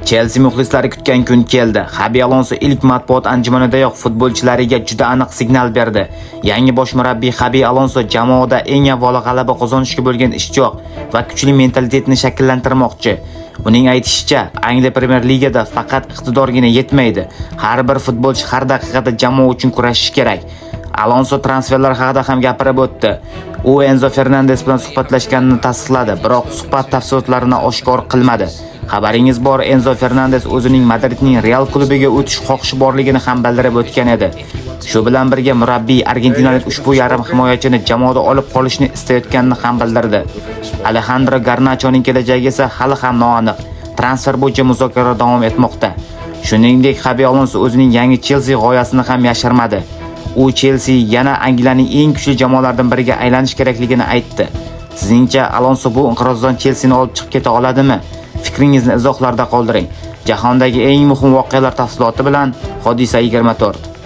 Chelsea muxlislari kutgan kun keldi. Xabi Alonso ilk matbuot anjumanidayoq futbolchilariga juda aniq signal berdi. Yangi bosh murabbiy Xabi Alonso jamoada eng avvalo g'alaba qozonishga bo'lgan ishtiyoq va kuchli mentalitetni shakllantirmoqchi. Uning aytishicha, Angliya Premier Ligada faqat iqtidorgina yetmaydi. Har bir futbolchi har daqiqada jamoa uchun kurashishi kerak. Alonso transferlar haqida ham gapirib o'tdi. U Enzo Fernandes bilan suhbatlashganini tasdiqladi, biroq suhbat tafsilotlarini oshkor qilmadi. Xabaringiz bor, Enzo Fernandes o'zining Madridning Real klubiga o'tish xohishi borligini ham bildirib o'tgan edi. Shu bilan birga murabbiy argentinalik ushbu yarim himoyachini jamoada olib qolishni istayotganini ham bildirdi. Alejandro Garnachoning kelajagi esa hali ham noaniq. Transfer bo'yicha muzokaralar davom etmoqda. Shuningdek, Xabi Alonso o'zining yangi Chelsea g'oyasini ham yashirmadi. U Chelsea yana Angliyaning eng kuchli jamoalaridan biriga aylanish kerakligini aytdi. Sizningcha Alonso bu inqirozdan Chelsea'ni olib chiqib keta oladimi? Fikringizni izohlarda qoldiring. Jahondagi eng muhim voqealar tafsiloti bilan Hodisa 24